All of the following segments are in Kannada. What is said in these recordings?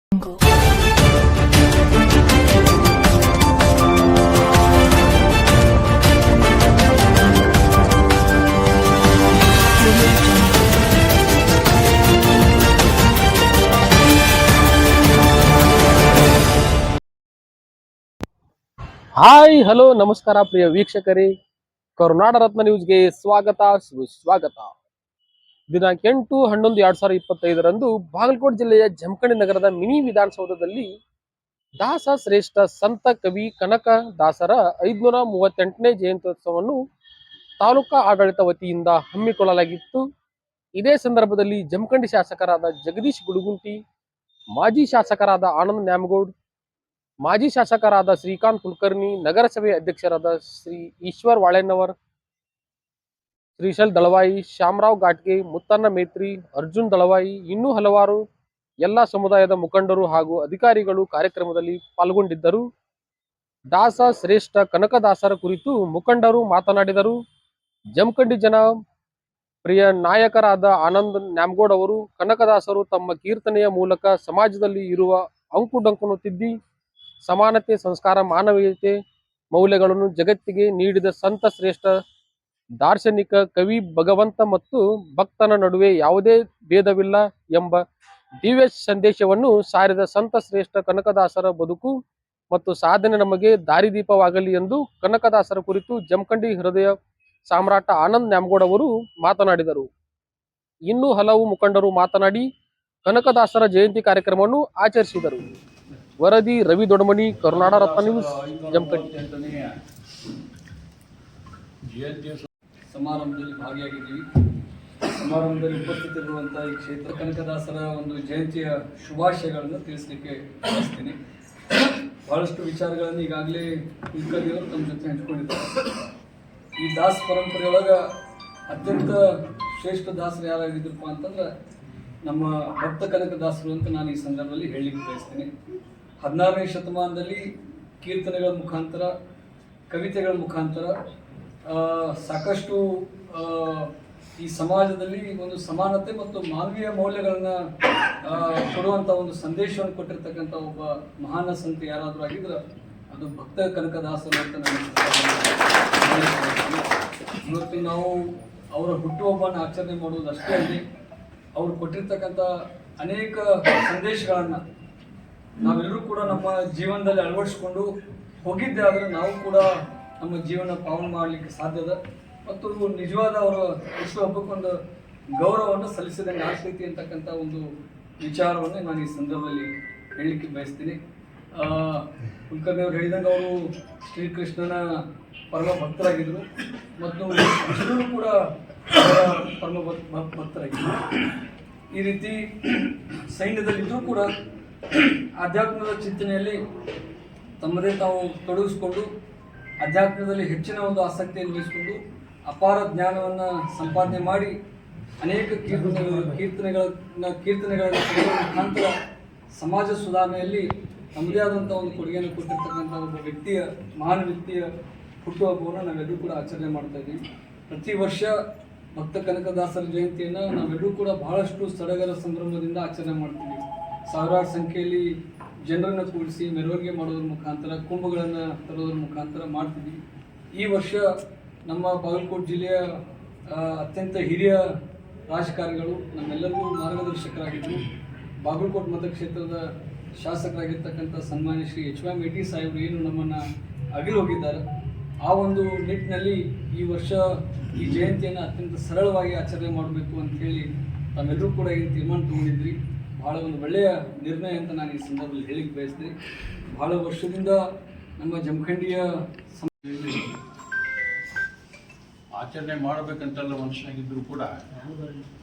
ಹಾಯ್ ಹಲೋ ನಮಸ್ಕಾರ ಪ್ರಿಯ ವೀಕ್ಷಕರೇ, ಕರುನಾಡ ರತ್ನ ನ್ಯೂಸ್ಗೆ ಸ್ವಾಗತ ಸುಸ್ವಾಗತ. ದಿನಾಂಕ 8/11/2025 ಬಾಗಲಕೋಟೆ ಜಿಲ್ಲೆಯ ಜಮಖಂಡಿ ನಗರದ ಮಿನಿ ವಿಧಾನಸೌಧದಲ್ಲಿ ದಾಸ ಶ್ರೇಷ್ಠ ಸಂತ ಕವಿ ಕನಕ ದಾಸರ 538ನೇ ಜಯಂತ್ಯೋತ್ಸವವನ್ನು ತಾಲೂಕಾ ಆಡಳಿತ ವತಿಯಿಂದ ಹಮ್ಮಿಕೊಳ್ಳಲಾಗಿತ್ತು. ಇದೇ ಸಂದರ್ಭದಲ್ಲಿ ಜಮಖಂಡಿ ಶಾಸಕರಾದ ಜಗದೀಶ್ ಗುಡುಗುಂಟಿ, ಮಾಜಿ ಶಾಸಕರಾದ ಆನಂದ್ ನ್ಯಾಮಗೌಡ್, ಮಾಜಿ ಶಾಸಕರಾದ ಶ್ರೀಕಾಂತ್ ಕುಲಕರ್ಣಿ, ನಗರಸಭೆ ಅಧ್ಯಕ್ಷರಾದ ಶ್ರೀ ಈಶ್ವರ್ ವಾಳೆನವರ್, ಶ್ರೀಶೈಲ್ ದಳವಾಯಿ, ಶ್ಯಾಮರಾವ್ ಘಾಟ್ಗೆ, ಮುತ್ತನ್ನ ಮೇತ್ರಿ, ಅರ್ಜುನ್ ದಳವಾಯಿ, ಇನ್ನೂ ಹಲವಾರು ಎಲ್ಲ ಸಮುದಾಯದ ಮುಖಂಡರು ಹಾಗೂ ಅಧಿಕಾರಿಗಳು ಕಾರ್ಯಕ್ರಮದಲ್ಲಿ ಪಾಲ್ಗೊಂಡಿದ್ದರು. ದಾಸ ಶ್ರೇಷ್ಠ ಕನಕದಾಸರ ಕುರಿತು ಮುಖಂಡರು ಮಾತನಾಡಿದರು. ಜಮಖಂಡಿ ಜನ ಪ್ರಿಯ ನಾಯಕರಾದ ಆನಂದ್ ನ್ಯಾಮಗೌಡ್ ಅವರು ಕನಕದಾಸರು ತಮ್ಮ ಕೀರ್ತನೆಯ ಮೂಲಕ ಸಮಾಜದಲ್ಲಿ ಇರುವ ಅಂಕುಡೊಂಕನ್ನು ತಿದ್ದಿ ಸಮಾನತೆ, ಸಂಸ್ಕಾರ, ಮಾನವೀಯತೆ ಮೌಲ್ಯಗಳನ್ನು ಜಗತ್ತಿಗೆ ನೀಡಿದ ಸಂತ ಶ್ರೇಷ್ಠ ದಾರ್ಶನಿಕ ಕವಿ. ಭಗವಂತ ಮತ್ತು ಭಕ್ತನ ನಡುವೆ ಯಾವುದೇ ಭೇದವಿಲ್ಲ ಎಂಬ ದಿವ್ಯ ಸಂದೇಶವನ್ನು ಸಾರಿದ ಸಂತ ಶ್ರೇಷ್ಠ ಕನಕದಾಸರ ಬದುಕು ಮತ್ತು ಸಾಧನೆ ನಮಗೆ ದಾರಿದೀಪವಾಗಲಿ ಎಂದು ಕನಕದಾಸರ ಕುರಿತು ಜಮಖಂಡಿ ಹೃದಯ ಸಾಮ್ರಾಟ ಆನಂದ್ ನ್ಯಾಮಗೌಡ್ ಅವರು ಮಾತನಾಡಿದರು. ಇನ್ನೂ ಹಲವು ಮುಖಂಡರು ಮಾತನಾಡಿ ಕನಕದಾಸರ ಜಯಂತಿ ಕಾರ್ಯಕ್ರಮವನ್ನು ಆಚರಿಸಿದರು. ವರದಿ ರವಿ ದೊಡ್ಡಮನಿ, ಕರುನಾಡ ರತ್ನ ನ್ಯೂಸ್, ಜಮಖಂಡಿ. ಜಯಂತಿಯ ಸಮಾರಂಭದಲ್ಲಿ ಭಾಗಿಯಾಗಿದ್ದೀವಿ. ಸಮಾರಂಭದಲ್ಲಿ ಉಪಸ್ಥಿತರಿರುವಂತಹ ಈ ಕ್ಷೇತ್ರ ಕನಕದಾಸರ ಒಂದು ಜಯಂತಿಯ ಶುಭಾಶಯಗಳನ್ನು ತಿಳಿಸಲಿಕ್ಕೆ ಬಯಸ್ತೀನಿ. ಬಹಳಷ್ಟು ವಿಚಾರಗಳನ್ನು ಈಗಾಗಲೇ ಕುಲಕರ್ಣಿಯವರು ತಮ್ಮ ಜೊತೆ ಹಂಚಿಕೊಂಡಿದ್ದಾರೆ. ಈ ದಾಸ ಪರಂಪರೆಯೊಳಗ ಅತ್ಯಂತ ಶ್ರೇಷ್ಠ ದಾಸರು ಯಾರಾಗಿದ್ದರಪ್ಪ ಅಂತಂದ್ರೆ ನಮ್ಮ ಭಕ್ತ ಕನಕದಾಸರು ಅಂತ ನಾನು ಈ ಸಂದರ್ಭದಲ್ಲಿ ಹೇಳಲಿಕ್ಕೆ ಬಯಸ್ತೀನಿ. 16ನೇ ಶತಮಾನದಲ್ಲಿ ಕೀರ್ತನೆಗಳ ಮುಖಾಂತರ, ಕವಿತೆಗಳ ಮುಖಾಂತರ ಸಾಕಷ್ಟು ಈ ಸಮಾಜದಲ್ಲಿ ಒಂದು ಸಮಾನತೆ ಮತ್ತು ಮಾನವೀಯ ಮೌಲ್ಯಗಳನ್ನು ಕೊಡುವಂಥ ಒಂದು ಸಂದೇಶವನ್ನು ಕೊಟ್ಟಿರ್ತಕ್ಕಂಥ ಒಬ್ಬ ಮಹಾನ ಸಂತ ಯಾರಾದರೂ ಆಗಿದ್ರೆ ಅದು ಭಕ್ತ ಕನಕದಾಸರು ಅಂತ ನಾನು ಇವತ್ತು ನಾವು ಅವರ ಹುಟ್ಟುಹಬ್ಬವನ್ನು ಆಚರಣೆ ಮಾಡುವುದು ಅಷ್ಟೇ ಅಲ್ಲದೆ ಅವರು ಕೊಟ್ಟಿರ್ತಕ್ಕಂಥ ಅನೇಕ ಸಂದೇಶಗಳನ್ನು ನಾವೆಲ್ಲರೂ ಕೂಡ ನಮ್ಮ ಜೀವನದಲ್ಲಿ ಅಳವಡಿಸಿಕೊಂಡು ಹೋಗಿದ್ದೆ ಆದರೆ ನಾವು ಕೂಡ ನಮ್ಮ ಜೀವನ ಪಾವನ ಮಾಡಲಿಕ್ಕೆ ಸಾಧ್ಯದ ಮತ್ತು ನಿಜವಾದ ಅವರ ಹುಟ್ಟುಹಬ್ಬಕ್ಕೊಂದು ಗೌರವವನ್ನು ಸಲ್ಲಿಸಿದಂಗೆ ಆಗ್ತೈತಿ ಅಂತಕ್ಕಂಥ ಒಂದು ವಿಚಾರವನ್ನು ನಾನು ಈ ಸಂದರ್ಭದಲ್ಲಿ ಹೇಳಲಿಕ್ಕೆ ಬಯಸ್ತೀನಿ. ಕುಲಕರ್ಣಿ ಅವರು ಹೇಳಿದಂಗೆ ಅವರು ಶ್ರೀಕೃಷ್ಣನ ಪರಮ ಭಕ್ತರಾಗಿದ್ದರು ಮತ್ತು ವಿಷ್ಣುವು ಕೂಡ ಪರಮ ಭಕ್ತರಾಗಿದ್ದರು. ಈ ರೀತಿ ಸೈನ್ಯದಲ್ಲಿದ್ದರೂ ಕೂಡ ಆಧ್ಯಾತ್ಮದ ಚಿಂತನೆಯಲ್ಲಿ ತಮ್ಮದೇ ತಾವು ತೊಡಗಿಸ್ಕೊಂಡು ಅಧ್ಯಾತ್ಮದಲ್ಲಿ ಹೆಚ್ಚಿನ ಒಂದು ಆಸಕ್ತಿಯನ್ನು ವಹಿಸಿಕೊಂಡು ಅಪಾರ ಜ್ಞಾನವನ್ನು ಸಂಪಾದನೆ ಮಾಡಿ ಅನೇಕ ಕೀರ್ತನೆಗಳ ಮುಖಾಂತರ ಸಮಾಜ ಸುಧಾರಣೆಯಲ್ಲಿ ತಮ್ಮದೇ ಆದಂಥ ಒಂದು ಕೊಡುಗೆಯನ್ನು ಕೊಟ್ಟಿರ್ತಕ್ಕಂಥ ಒಬ್ಬ ವ್ಯಕ್ತಿಯ ಮಹಾನ್ ವ್ಯಕ್ತಿಯ ಹುಟ್ಟುಹಬ್ಬವನ್ನು ನಾವೆಲ್ಲರೂ ಕೂಡ ಆಚರಣೆ ಮಾಡ್ತಾ ಇದ್ದೀವಿ. ಪ್ರತಿ ವರ್ಷ ಭಕ್ತ ಕನಕದಾಸರ ಜಯಂತಿಯನ್ನು ನಾವೆಲ್ಲರೂ ಕೂಡ ಬಹಳಷ್ಟು ಸಡಗರ ಸಂಭ್ರಮದಿಂದ ಆಚರಣೆ ಮಾಡ್ತೀವಿ. ಸಾವಿರಾರು ಸಂಖ್ಯೆಯಲ್ಲಿ ಜನರನ್ನು ಕೂಡಿಸಿ ಮೆರವಣಿಗೆ ಮಾಡೋದ್ರ ಮುಖಾಂತರ, ಕುಂಭಗಳನ್ನು ತರೋದ್ರ ಮುಖಾಂತರ ಮಾಡ್ತೀವಿ. ಈ ವರ್ಷ ನಮ್ಮ ಬಾಗಲಕೋಟೆ ಜಿಲ್ಲೆಯ ಅತ್ಯಂತ ಹಿರಿಯ ರಾಜಕಾರಣಿಗಳು ನಮ್ಮೆಲ್ಲರಿಗೂ ಮಾರ್ಗದರ್ಶಕರಾಗಿದ್ದರು. ಬಾಗಲಕೋಟೆ ಮತಕ್ಷೇತ್ರದ ಶಾಸಕರಾಗಿರ್ತಕ್ಕಂಥ ಸನ್ಮಾನ್ಯ ಶ್ರೀ HY ಮೇಟಿ ಸಾಹೇಬರು ಏನು ನಮ್ಮನ್ನು ಅಗಲಿ ಹೋಗಿದ್ದಾರೆ, ಆ ಒಂದು ನಿಟ್ಟಿನಲ್ಲಿ ಈ ವರ್ಷ ಈ ಜಯಂತಿಯನ್ನು ಅತ್ಯಂತ ಸರಳವಾಗಿ ಆಚರಣೆ ಮಾಡಬೇಕು ಅಂಥೇಳಿ ತಾವೆಲ್ಲರೂ ಕೂಡ ಏನು ತೀರ್ಮಾನ ತಗೊಂಡಿದ್ರಿ. ಭಾಳ ಒಂದು ಒಳ್ಳೆಯ ನಿರ್ಣಯ ಅಂತ ನಾನು ಈ ಸಂದರ್ಭದಲ್ಲಿ ಹೇಳಿಕ್ಕೆ ಬಯಸ್ತೀನಿ. ಭಾಳ ವರ್ಷದಿಂದ ನಮ್ಮ ಜಮಖಂಡಿಯ ಆಚರಣೆ ಮಾಡಬೇಕಂತೆಲ್ಲ ಮನುಷ್ಯನಾಗಿದ್ದರೂ ಕೂಡ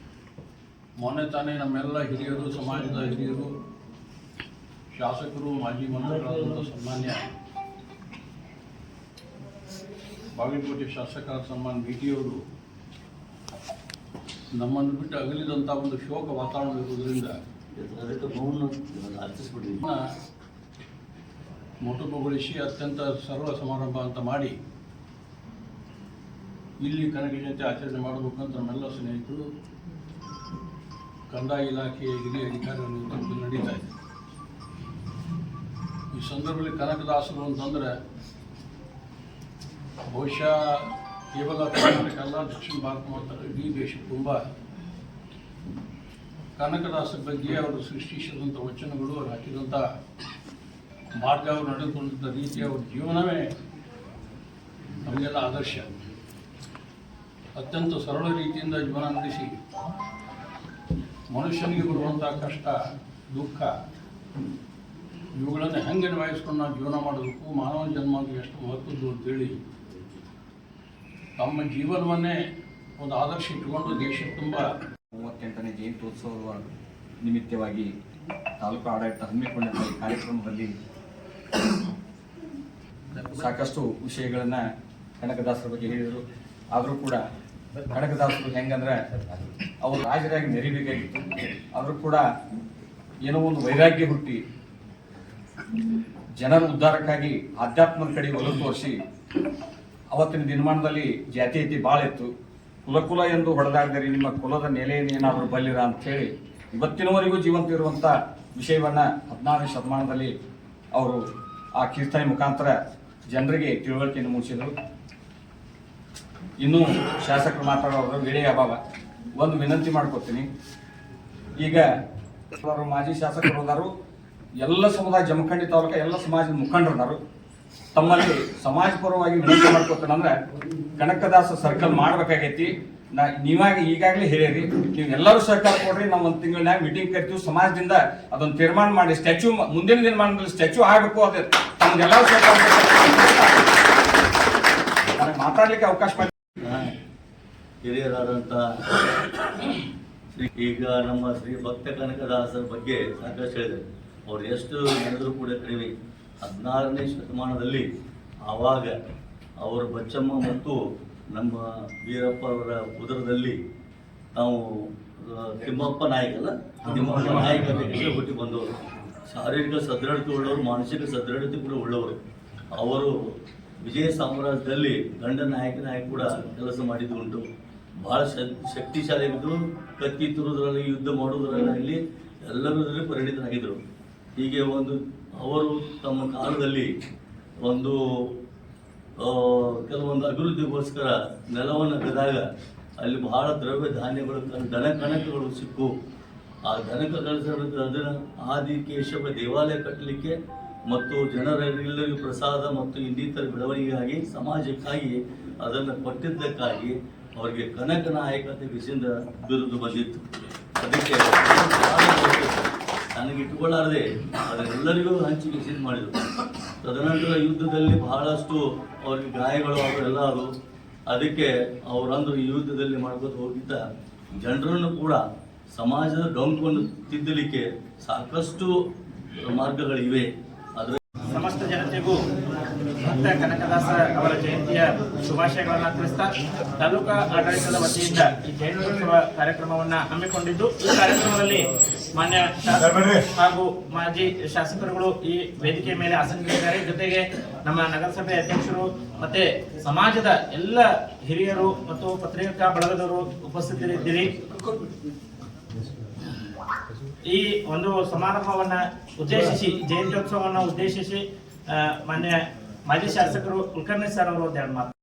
ಮೊನ್ನೆ ತಾನೇ ನಮ್ಮೆಲ್ಲ ಹಿರಿಯರು, ಸಮಾಜದ ಹಿರಿಯರು, ಶಾಸಕರು, ಮಾಜಿ ಮಂತ್ರಿಗಳಾದಂಥ ಸನ್ಮಾನ್ಯ ಬಾಗಲಕೋಟೆ ಶಾಸಕರ ಸನ್ಮಾನ್ BT ಅವರು ನಮ್ಮನ್ನು ಬಿಟ್ಟು ಅಗಲಿದಂಥ ಒಂದು ಶೋಕ ವಾತಾವರಣ ಇರುವುದರಿಂದ ಮೊಟಕುಗೊಳಿಸಿ ಅತ್ಯಂತ ಸರಳ ಸಮಾರಂಭ ಅಂತ ಮಾಡಿ ಇಲ್ಲಿ ಕನಕ ಜಯಂತಿ ಆಚರಣೆ ಮಾಡಬೇಕಂತ ನಮ್ಮೆಲ್ಲ ಸ್ನೇಹಿತರು, ಕಂದಾಯ ಇಲಾಖೆಯ ಹಿರಿಯ ಅಧಿಕಾರಿಗಳ ನೇತೃತ್ವದಲ್ಲಿ ನಡೀತಾ ಇದೆ. ಸಂದರ್ಭದಲ್ಲಿ ಕನಕದಾಸರು ಅಂತಂದರೆ ಬಹುಶಃ ಕೇವಲ ಕರ್ನಾಟಕ ಅಲ್ಲ, ದಕ್ಷಿಣ ಭಾರತ ಮಾತ್ರ ಇಡೀ ದೇಶಕ್ಕೆ ತುಂಬ ಕನಕದಾಸರ ಬಗ್ಗೆ ಅವರು ಸೃಷ್ಟಿಸಿದಂಥ ವಚನಗಳು, ಅವರು ಹಾಕಿದಂಥ ಮಾರ್ಗ, ಅವರು ನಡೆದುಕೊಂಡಂಥ ರೀತಿ, ಅವ್ರ ಜೀವನವೇ ನಮಗೆಲ್ಲ ಆದರ್ಶ. ಅತ್ಯಂತ ಸರಳ ರೀತಿಯಿಂದ ಜೀವನ ನಡೆಸಿ ಮನುಷ್ಯನಿಗೆ ಬರುವಂಥ ಕಷ್ಟ, ದುಃಖ ಇವುಗಳನ್ನು ಹೆಂಗೆ ನಿಭಾಯಿಸ್ಕೊಂಡು ನಾವು ಜೀವನ ಮಾಡಬೇಕು, ಮಾನವ ಜನ್ಮ ಎಷ್ಟು ಮಹತ್ವದ್ದು ಅಂತೇಳಿ ತಮ್ಮ ಜೀವನವನ್ನೇ ಒಂದು ಆದರ್ಶ ಇಟ್ಟುಕೊಂಡು ದೇಶ ತುಂಬ 38ನೇ ಜಯಂತ್ಯೋತ್ಸವದ ನಿಮಿತ್ತವಾಗಿ ತಾಲೂಕು ಆಡಳಿತ ಹಮ್ಮಿಕೊಂಡಿದ್ದ ಈ ಕಾರ್ಯಕ್ರಮದಲ್ಲಿ ಸಾಕಷ್ಟು ವಿಷಯಗಳನ್ನು ಕನಕದಾಸರ ಬಗ್ಗೆ ಹೇಳಿದರು. ಆದರೂ ಕೂಡ ಕನಕದಾಸರು ಹೆಂಗಂದ್ರೆ ಅವರು ರಾಜರಾಗಿ ಮೆರಿಬೇಕಾಗಿತ್ತು. ಆದರೂ ಕೂಡ ಏನೋ ಒಂದು ವೈರಾಗ್ಯ ಹುಟ್ಟಿ ಜನರ ಉದ್ಧಾರಕ್ಕಾಗಿ ಆಧ್ಯಾತ್ಮದ ಕಡೆ ಒಲವು ತೋರಿಸಿ ಅವತ್ತಿನ ದಿನಮಾನದಲ್ಲಿ ಜಾತೀಯತೆ ಭಾಳ ಇತ್ತು. ಕುಲ ಎಂದು ಹೊಡೆದಾಡಿದರೆ ನಿಮ್ಮ ಕುಲದ ನೆಲೆಯನ್ನೇನಾದರೂ ಬಲ್ಲಿರ ಅಂಥೇಳಿ ಇವತ್ತಿನವರೆಗೂ ಜೀವಂತ ಇರುವಂಥ ವಿಷಯವನ್ನು 16ನೇ ಶತಮಾನದಲ್ಲಿ ಅವರು ಆ ಕೀರ್ತನೆ ಮುಖಾಂತರ ಜನರಿಗೆ ತಿಳುವಳಿಕೆಯನ್ನು ಮೂಡಿಸಿದರು. ಇನ್ನೂ ಶಾಸಕರು ಮಾತಾಡೋರು ವೇಳೆ ಅಭಾವ, ಒಂದು ವಿನಂತಿ ಮಾಡ್ಕೊತೀನಿ. ಈಗ ಮಾಜಿ ಶಾಸಕರು ಹೋದಾರು, ಎಲ್ಲ ಸಮುದಾಯ ಜಮಖಂಡಿ ತಾಲೂಕು ಎಲ್ಲ ಸಮಾಜದ ಮುಖಂಡರದಾರು. ತಮ್ಮಲ್ಲಿ ಸಮಾಜ ಪರವಾಗಿ ವಿನಂತಿ ಮಾಡ್ಕೊತಾನಂದ್ರೆ ಕನಕದಾಸ ಸರ್ಕಲ್ ಮಾಡ್ಬೇಕಾಗೈತಿ. ಈಗಾಗಲೇ ಹೇಳಿರಿ, ನೀವು ಎಲ್ಲರೂ ಸಹಕಾರ ಕೊಡ್ರಿ. ನಾವು ಒಂದು ತಿಂಗಳನ್ಯಾಗ ಮೀಟಿಂಗ್ ಕರಿತೀವಿ, ಸಮಾಜದಿಂದ ಅದೊಂದು ತೀರ್ಮಾನ ಮಾಡಿ ಸ್ಟ್ಯಾಚ್ಯೂ ಮುಂದಿನ ದಿನಮಾನದಲ್ಲಿ ಸ್ಟ್ಯಾಚ್ಯೂ ಆಗಬೇಕು. ಅದು ತಮ್ಗೆಲ್ಲರೂ ಸಹಕಾರ ಮಾತಾಡ್ಲಿಕ್ಕೆ ಅವಕಾಶ ಮಾಡಿ. ಹಿರಿಯರಾದಂಥ ಈಗ ನಮ್ಮ ಶ್ರೀ ಭಕ್ತ ಕನಕದಾಸರ ಬಗ್ಗೆ ಸಾಕಷ್ಟು ಹೇಳಿದೆ. ಅವ್ರು ಎಷ್ಟು ನಡೆದರೂ ಕೂಡ ಕಡಿಮೆ. 16ನೇ ಶತಮಾನದಲ್ಲಿ ಆವಾಗ ಅವರ ಬಚ್ಚಮ್ಮ ಮತ್ತು ನಮ್ಮ ವೀರಪ್ಪ ಅವರ ಉದರದಲ್ಲಿ ನಾವು ತಿಮ್ಮಪ್ಪ ನಾಯಕಲ್ಲ, ತಿಮ್ಮಪ್ಪ ನಾಯಕ ಹುಟ್ಟಿ ಬಂದವರು. ಶಾರೀರಿಕ ಸದೃಢತೆ ಉಳ್ಳವರು, ಮಾನಸಿಕ ಸದೃಢತೆ ಕೂಡ ಉಳ್ಳವರು. ಅವರು ವಿಜಯ ಸಾಮ್ರಾಜ್ಯದಲ್ಲಿ ಗಂಡ ನಾಯಕನಾಗಿ ಕೂಡ ಕೆಲಸ ಮಾಡಿದ್ದು ಉಂಟು. ಭಾಳ ಶಕ್ತಿಶಾಲಿಯಾಗಿದ್ದರು. ಕತ್ತಿ ತುರುವುದರಲ್ಲಿ, ಯುದ್ಧ ಮಾಡುವುದರಲ್ಲಿ ಎಲ್ಲದರಲ್ಲಿ ಪರಿಣಿತರಾಗಿದ್ದರು. ಹೀಗೆ ಅವರು ತಮ್ಮ ಕಾಲದಲ್ಲಿ ಕೆಲವೊಂದು ಅಭಿವೃದ್ಧಿಗೋಸ್ಕರ ನೆಲವನ್ನು ಅಗೆದಾಗ ಅಲ್ಲಿ ಬಹಳ ದ್ರವ್ಯ ಧಾನ್ಯಗಳು, ದನ ಕಣಕಗಳು ಸಿಕ್ಕು. ಆ ದನ ಅದನ್ನು ಆದಿಕೇಶವ ದೇವಾಲಯ ಕಟ್ಟಲಿಕ್ಕೆ ಮತ್ತು ಜನರೆಲ್ಲರಿಗೂ ಪ್ರಸಾದ ಮತ್ತು ಇನ್ನಿತರ ಬೆಳವಣಿಗೆಗಾಗಿ, ಸಮಾಜಕ್ಕಾಗಿ ಅದನ್ನು ಕೊಟ್ಟಿದ್ದಕ್ಕಾಗಿ ಅವರಿಗೆ ಕನಕ ನಾಯಕ ಅಂತ ವಿಷಯದಿಂದ ಬಿರುದು ಬಂದಿತ್ತು. ಅದಕ್ಕೆ ನನಗೆ ಇಟ್ಟುಕೊಳ್ಳಾರದೆ ಅದರೆಲ್ಲರಿಗೂ ಹಂಚಿಕೆ ಸಿದ್ಧ ಮಾಡಿದರು. ತದನಂತರ ಯುದ್ಧದಲ್ಲಿ ಬಹಳಷ್ಟು ಅವ್ರಿಗೆ ಗಾಯಗಳು ಅವೆಲ್ಲ ಅದು. ಅದಕ್ಕೆ ಅವರಂದ್ರು ಈ ಯುದ್ಧದಲ್ಲಿ ಮಾಡ್ಕೊಂಡು ಹೋಗಿದ್ದ ಜನರನ್ನು ಕೂಡ ಸಮಾಜದ ಡೊಂಕನ್ನು ತಿದ್ದಲಿಕ್ಕೆ ಸಾಕಷ್ಟು ಮಾರ್ಗಗಳಿವೆ. ಸಮಸ್ತ ಜನತೆಗೂ ಭಕ್ತ ಕನಕದಾಸ ಅವರ ಜಯಂತಿಯ ಶುಭಾಶಯಗಳನ್ನು ತಿಳಿಸ್ತಾ ತಾಲೂಕಾ ಆಡಳಿತದ ವತಿಯಿಂದ ಈ ಜಯಂತ್ಯೋತ್ಸವ ಕಾರ್ಯಕ್ರಮವನ್ನು ಹಮ್ಮಿಕೊಂಡಿದ್ದು, ಈ ಕಾರ್ಯಕ್ರಮದಲ್ಲಿ ಮಾನ್ಯ ಶಾಸಕರು ಹಾಗೂ ಮಾಜಿ ಶಾಸಕರುಗಳು ಈ ವೇದಿಕೆಯ ಮೇಲೆ ಆಸೀನರಿದ್ದಾರೆ. ಜೊತೆಗೆ ನಮ್ಮ ನಗರಸಭೆ ಅಧ್ಯಕ್ಷರು ಮತ್ತೆ ಸಮಾಜದ ಎಲ್ಲ ಹಿರಿಯರು ಮತ್ತು ಪತ್ರಿಕಾ ಬಳಗದವರು ಉಪಸ್ಥಿತರಿದ್ದೀರಿ. ಈ ಒಂದು ಸಮಾರಂಭವನ್ನ ಉದ್ದೇಶಿಸಿ, ಜಯಂತ್ಯೋತ್ಸವವನ್ನು ಉದ್ದೇಶಿಸಿ ಮಾನ್ಯ ಮಾಜಿ ಶಾಸಕರು ಕುಲಕರ್ಣಿ ಸರ್ ಅವರು ಒಂದೆರಡು ಮಾತು.